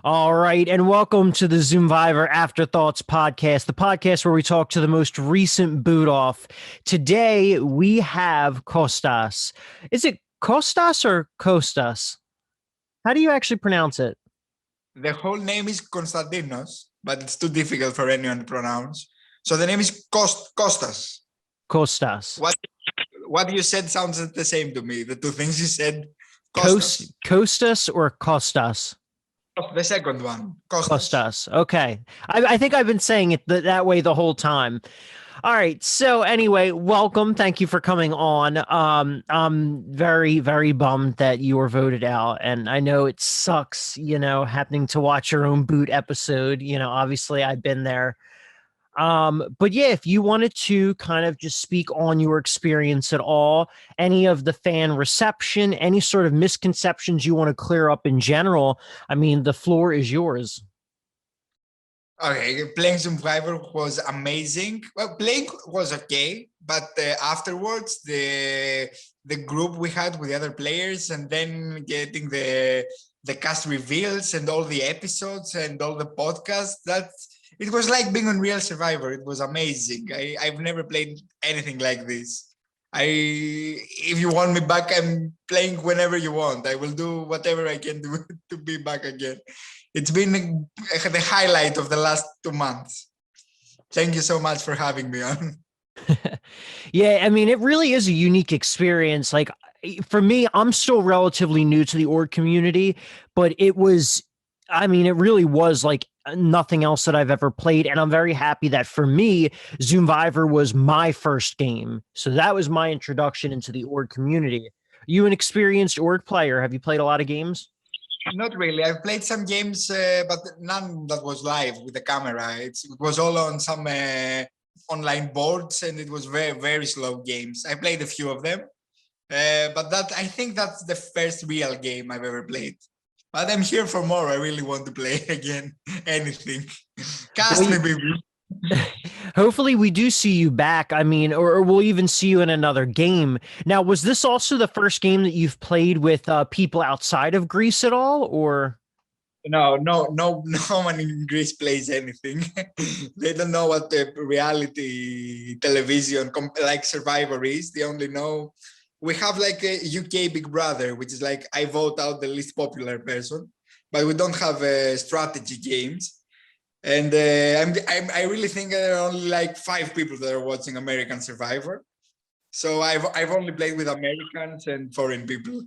All right, and welcome to the Zoomvivor Afterthoughts podcast, the podcast where we talk to the most recent boot off. Today we have Kostas. Is it Kostas or Kostas? How do you actually pronounce it? The whole name is Konstantinos, but it's too difficult for anyone to pronounce. So the name is Kostas. Kostas. What you said sounds the same to me. The two things you said, Kostas. Kostas or Kostas? The second one, Kostas. Kostas. Okay. I think I've been saying it that way the whole time. All right. So anyway, welcome. Thank you for coming on. I'm very, very bummed that you were voted out. And I know it sucks, happening to watch your own boot episode. Obviously I've been there. But yeah, if you wanted to kind of just speak on your experience at all, any of the fan reception, any sort of misconceptions you want to clear up in general, I mean, the floor is yours. Okay, playing Zoomvivor was amazing. Well, playing was okay, but afterwards, the group we had with the other players, and then getting the cast reveals and all the episodes and all the podcasts, that it was like being on Real Survivor. It was amazing. I've never played anything like this. If you want me back, I'm playing whenever you want. I will do whatever I can do to be back again. It's been the highlight of the last 2 months. Thank you so much for having me on. Yeah, I mean, it really is a unique experience. Like for me, I'm still relatively new to the org community, but it really was like nothing else that I've ever played. And I'm very happy that for me, Zoomvivor was my first game. So that was my introduction into the org community. You an experienced org player? Have you played a lot of games? Not really. I've played some games, but none that was live with the camera. It was all on some online boards, and it was very, very slow games. I played a few of them, but I think that's the first real game I've ever played. But I'm here for more. I really want to play again. Anything. Cast me, baby. Hopefully we do see you back. I mean, or we'll even see you in another game. Now, was this also the first game that you've played with people outside of Greece at all, or? No one in Greece plays anything. They don't know what the reality television like Survivor is. They only know we have like a UK Big Brother, which is like I vote out the least popular person, but we don't have strategy games. And I really think there are only like 5 people that are watching American Survivor. So I've only played with Americans and foreign people.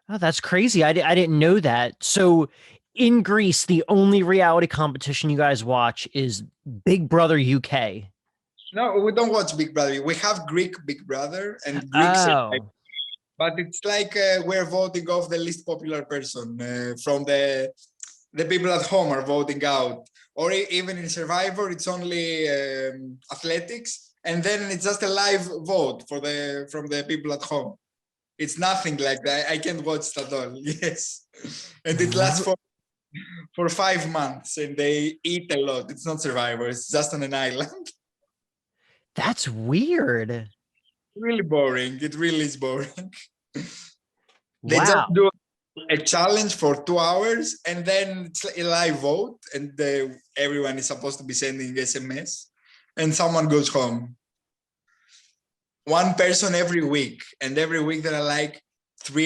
Oh, that's crazy. I didn't know that. So in Greece, the only reality competition you guys watch is Big Brother UK. No, we don't watch Big Brother. We have Greek Big Brother and Greek Survivor. But it's like we're voting off the least popular person from the people at home are voting out. Or even in Survivor, it's only athletics, and then it's just a live vote from the people at home. It's nothing like that. I can't watch it at all. Yes, and it lasts for 5 months, and they eat a lot. It's not Survivor. It's just on an island. That's weird. Really boring. It really is boring. They Wow. just do a challenge for 2 hours, and then it's a live vote, and everyone is supposed to be sending SMS, and someone goes home. One person every week, and every week there are like 5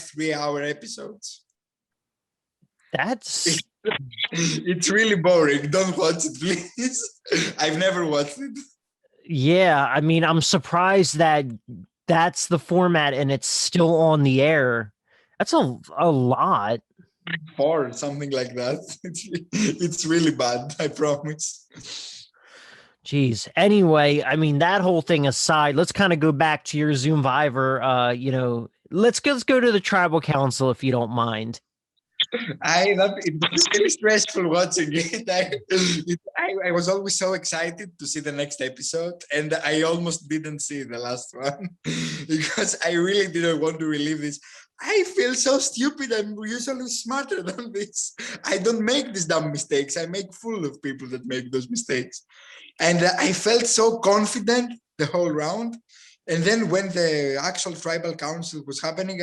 3-hour episodes. That's it's really boring. Don't watch it, please. I've never watched it. Yeah, I mean, I'm surprised that that's the format and it's still on the air. That's a lot. 4, something like that. It's really bad, I promise. Jeez. Anyway, I mean, that whole thing aside, let's kind of go back to your Zoomvivor. Let's go to the tribal council if you don't mind. It was really stressful watching it. I was always so excited to see the next episode, and I almost didn't see the last one because I really didn't want to relive this. I feel so stupid. I'm usually smarter than this. I don't make these dumb mistakes. I make fool of people that make those mistakes. And I felt so confident the whole round. And then when the actual tribal council was happening,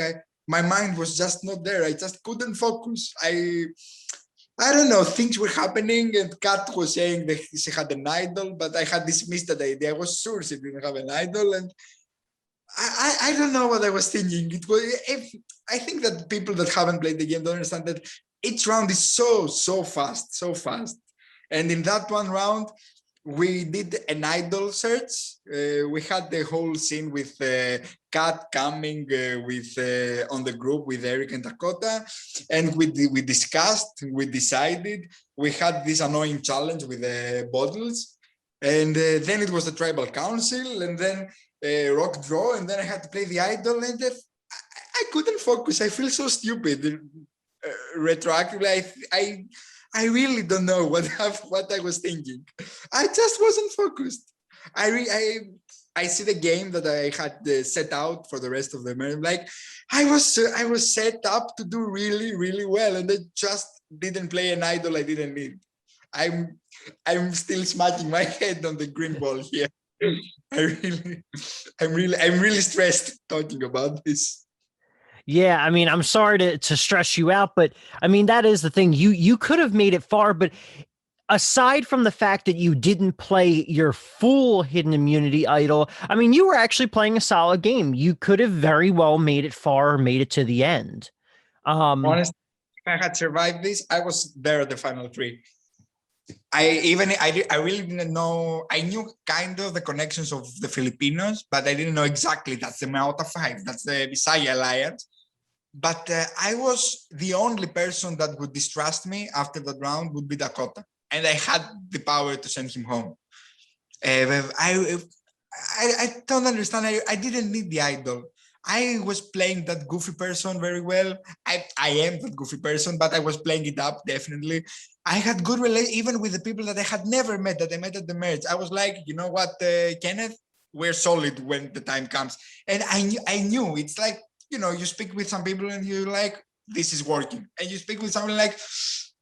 my mind was just not there. I just couldn't focus. I don't know, things were happening, and Kat was saying that she had an idol, but I had dismissed that idea. I was sure she didn't have an idol, and I don't know what I was thinking. It was, I think that people that haven't played the game don't understand that each round is so fast. And in that one round, we did an idol search. We had the whole scene with Kat coming with on the group with Eric and Dakota, and we discussed, we decided. We had this annoying challenge with the bottles, and then it was the tribal council, and then rock draw, and then I had to play the idol, and I couldn't focus. I feel so stupid. Retroactively, I really don't know what I was thinking. I just wasn't focused. I see the game that I had set out for the rest of the match. Like I was set up to do really well, and I just didn't play an idol I didn't need. I'm still smacking my head on the green ball here. I'm really stressed talking about this. Yeah, I mean, I'm sorry to stress you out, but I mean, that is the thing. You could have made it far, but aside from the fact that you didn't play your full hidden immunity idol, I mean, you were actually playing a solid game. You could have very well made it far or made it to the end. Honestly, if I had survived this, I was there at the final three. I really didn't know. I knew kind of the connections of the Filipinos, but I didn't know exactly that's the Maota 5, that's the Visaya Alliance. But I was the only person that would distrust me after that round would be Dakota, and I had the power to send him home. I don't understand. I didn't need the idol. I was playing that goofy person very well. I am that goofy person, but I was playing it up, definitely. I had good relation even with the people that I had never met, that I met at the merge. I was like, you know what, Kenneth, we're solid when the time comes. And I knew it's like, you know, you speak with some people and you're like, this is working. And you speak with someone like,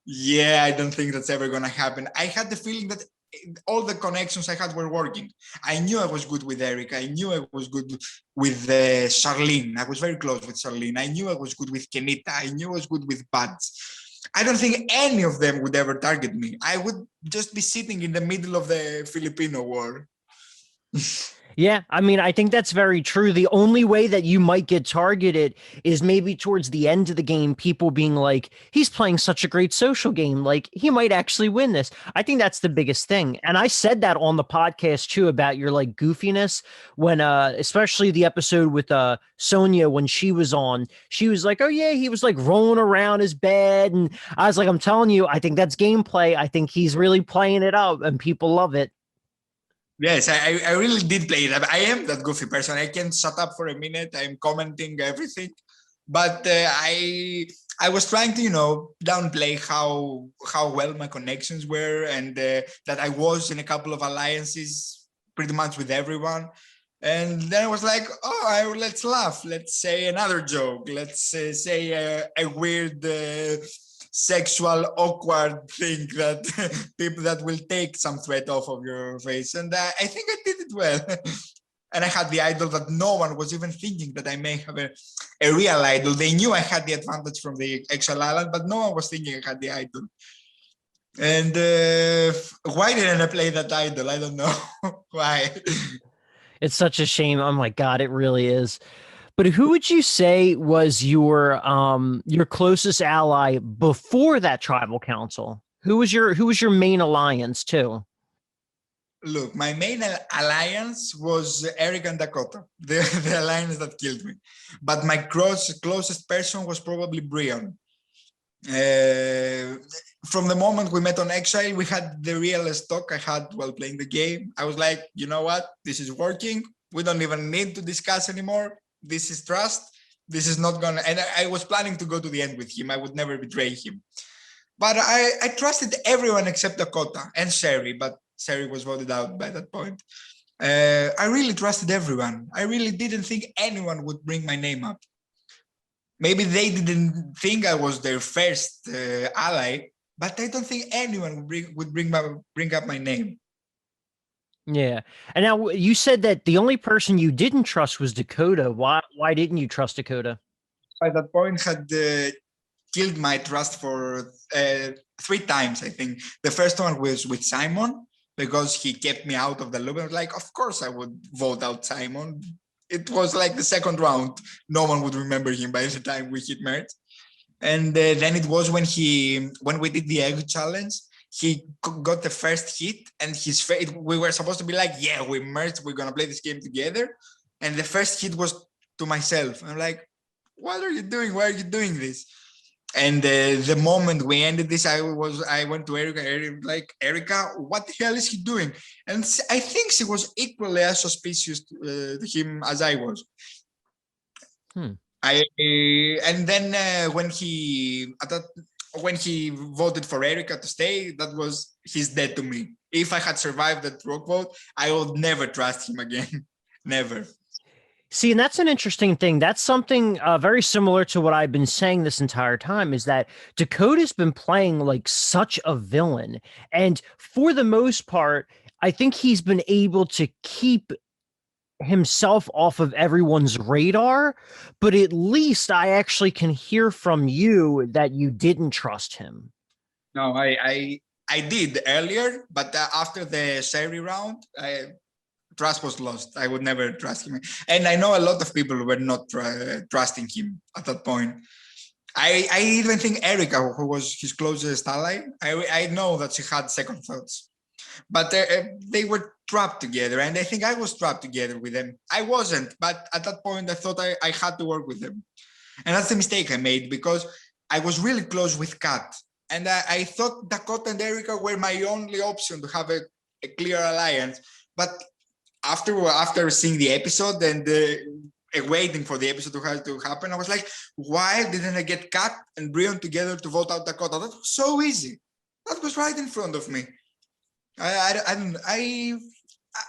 yeah, I don't think that's ever going to happen. I had the feeling that all the connections I had were working. I knew I was good with Eric. I knew I was good with Charlene. I was very close with Charlene. I knew I was good with Kenita. I knew I was good with Buds. I don't think any of them would ever target me. I would just be sitting in the middle of the Filipino war. Yeah, I mean, I think that's very true. The only way that you might get targeted is maybe towards the end of the game, people being like, he's playing such a great social game. Like, he might actually win this. I think that's the biggest thing. And I said that on the podcast too about your like goofiness when, especially the episode with Sonia when she was on. She was like, oh, yeah, he was like rolling around his bed. And I was like, I'm telling you, I think that's gameplay. I think he's really playing it up and people love it. Yes, I really did play it. I am that goofy person. I can shut up for a minute. I'm commenting everything, but I was trying to, you know, downplay how well my connections were, and that I was in a couple of alliances pretty much with everyone. And then I was like, oh, let's laugh. Let's say another joke. Let's say a weird sexual awkward thing that people that will take some threat off of your face. And I think I did it well. And I had the idol that no one was even thinking that I may have a real idol. They knew I had the advantage from the actual island, but no one was thinking I had the idol. And why didn't I play that idol? I don't know why. It's such a shame. Oh my God, it really is. But who would you say was your closest ally before that tribal council? Who was your main alliance too? Look, my main alliance was Eric and Dakota, the alliance that killed me. But my closest person was probably Brian. From the moment we met on Exile, we had the realest talk I had while playing the game. I was like, you know what? This is working. We don't even need to discuss anymore. This is trust. This is not gonna, and I was planning to go to the end with him. I would never betray him. But I trusted everyone except Dakota and Sherry, but Sherry was voted out by that point. I really trusted everyone. I really didn't think anyone would bring my name up. Maybe they didn't think I was their first ally, but I don't think anyone would bring up my name. Yeah. And now you said that the only person you didn't trust was Dakota. Why didn't you trust Dakota? by that point had killed my trust for 3 times, I think. The first one was with Simon, because he kept me out of the loop. I was like, of course I would vote out Simon. It was like the second round. No one would remember him by the time we hit merge. And then it was when we did the egg challenge, he got the first hit, and we were supposed to be like, yeah, we merged, we're gonna play this game together. And the first hit was to myself. I'm like, what are you doing? Why are you doing this? And the moment we ended this, I went to Erica, like, Erica, what the hell is he doing? And I think she was equally as suspicious to him as I was. And then when he voted for Erica to stay, that was his dead to me. If I had survived that rock vote, I would never trust him again. Never. See, and that's an interesting thing. That's something very similar to what I've been saying this entire time, is that Dakota's been playing like such a villain. And for the most part, I think he's been able to keep himself off of everyone's radar, but at least I actually can hear from you that you didn't trust him. No, I did earlier, but after the Sherry round, trust was lost. I would never trust him. And I know a lot of people were not trusting him at that point. I even think Erica, who was his closest ally, I know that she had second thoughts. But they were trapped together, and I think I was trapped together with them. I wasn't, but at that point I thought I had to work with them. And that's the mistake I made, because I was really close with Kat. And I thought Dakota and Erica were my only option to have a clear alliance. But after seeing the episode and waiting for the episode to happen, I was like, why didn't I get Kat and Brion together to vote out Dakota? That was so easy. That was right in front of me. I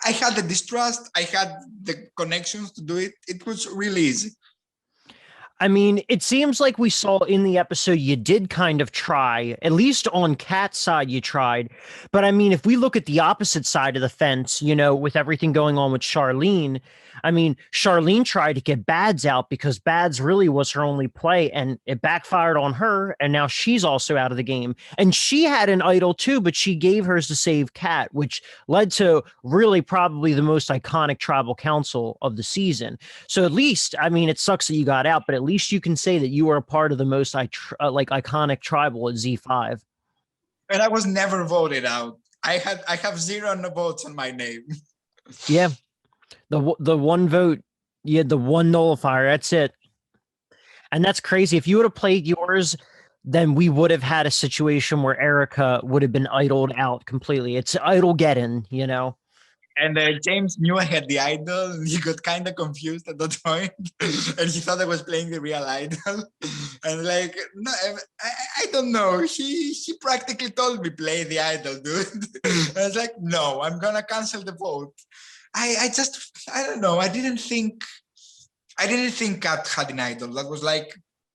had the distrust. I had the connections to do it. It was really easy. I mean, it seems like we saw in the episode you did kind of try, at least on Kat's side, you tried. But I mean, if we look at the opposite side of the fence, you know, with everything going on with Charlene, I mean, Charlene tried to get Bads out because Bads really was her only play, and it backfired on her. And now she's also out of the game. And she had an idol too, but she gave hers to save Kat, which led to really probably the most iconic tribal council of the season. So at least, I mean, it sucks that you got out, but at least you can say that you were a part of the most iconic tribal at Z5. And I was never voted out. I have 0 votes on my name. Yeah. The one vote, you had the one nullifier. That's it. And that's crazy. If you would have played yours, then we would have had a situation where Erica would have been idled out completely. It's idol getting, you know. And James knew I had the idol, and he got kind of confused at that point, and he thought I was playing the real idol. And like, no, I don't know. He practically told me, play the idol, dude. I was like, no, I'm gonna cancel the vote. I don't know. I didn't think Kat had an idol.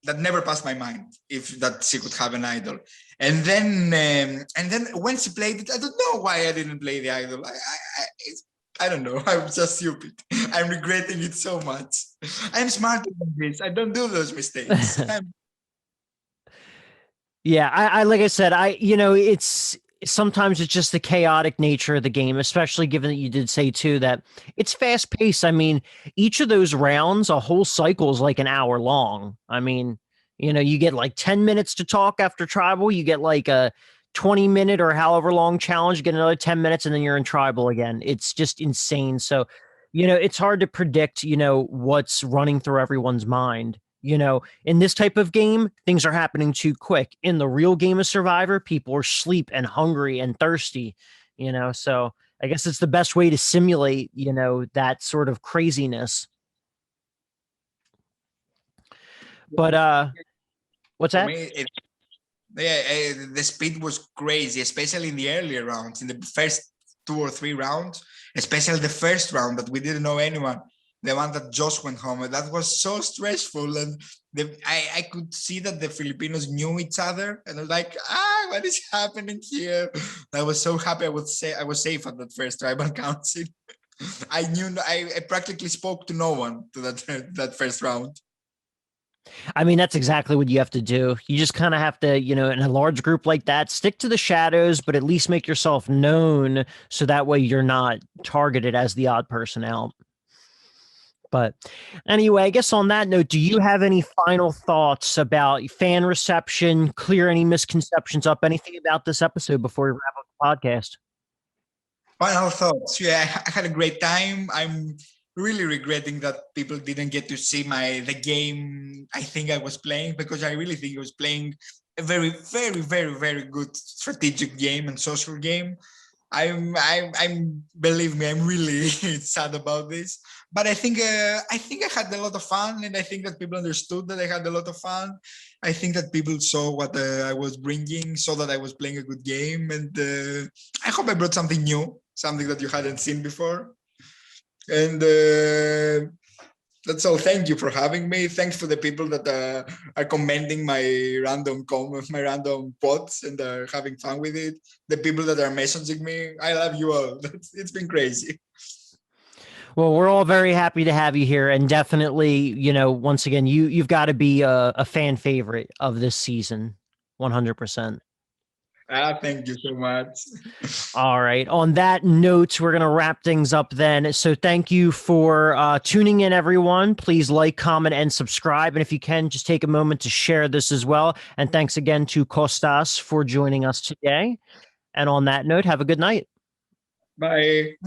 That never passed my mind, if that she could have an idol. And then when she played it, I don't know why I didn't play the idol. I don't know. I'm just stupid. I'm regretting it so much. I'm smarter than this. I don't do those mistakes. Yeah, I like I said, it's sometimes it's just the chaotic nature of the game, especially given that you did say too that it's fast paced. I mean, each of those rounds, a whole cycle is like an hour long. I mean, you get like 10 minutes to talk after tribal, you get like a 20-minute or however long challenge, you get another 10 minutes, and then you're in tribal again. It's just insane. So, it's hard to predict, what's running through everyone's mind. In this type of game, things are happening too quick. In the real game of Survivor, people are asleep and hungry and thirsty, so I guess it's the best way to simulate, that sort of craziness. But what's that? The speed was crazy, especially in the earlier rounds, in the first 2 or 3 rounds, especially the first round that we didn't know anyone. The one that Josh went home, that was so stressful, and I could see that the Filipinos knew each other, and I was like, what is happening here? I was so happy. I was safe at that first tribal council. I practically spoke to no one to that first round. I mean, that's exactly what you have to do. You just kind of have to, in a large group like that, stick to the shadows, but at least make yourself known so that way you're not targeted as the odd person out. But anyway, I guess on that note, do you have any final thoughts about fan reception, clear any misconceptions up, anything about this episode before we wrap up the podcast? Final thoughts. Yeah, I had a great time. I'm really regretting that people didn't get to see the game I think I was playing, because I really think I was playing a very, very, very, very good strategic game and social game. I'm believe me, I'm really sad about this. But I think I had a lot of fun, and I think that people understood that I had a lot of fun. I think that people saw what I was bringing, saw that I was playing a good game, and I hope I brought something new, something that you hadn't seen before. And that's all. Thank you for having me. Thanks for the people that are commenting my random pods and are having fun with it. The people that are messaging me, I love you all. It's been crazy. Well, we're all very happy to have you here, and definitely, once again, you've got to be a fan favorite of this season, 100%. Thank you so much. All right. On that note, we're going to wrap things up then. So thank you for tuning in, everyone. Please like, comment, and subscribe. And if you can, just take a moment to share this as well. And thanks again to Kostas for joining us today. And on that note, have a good night. Bye.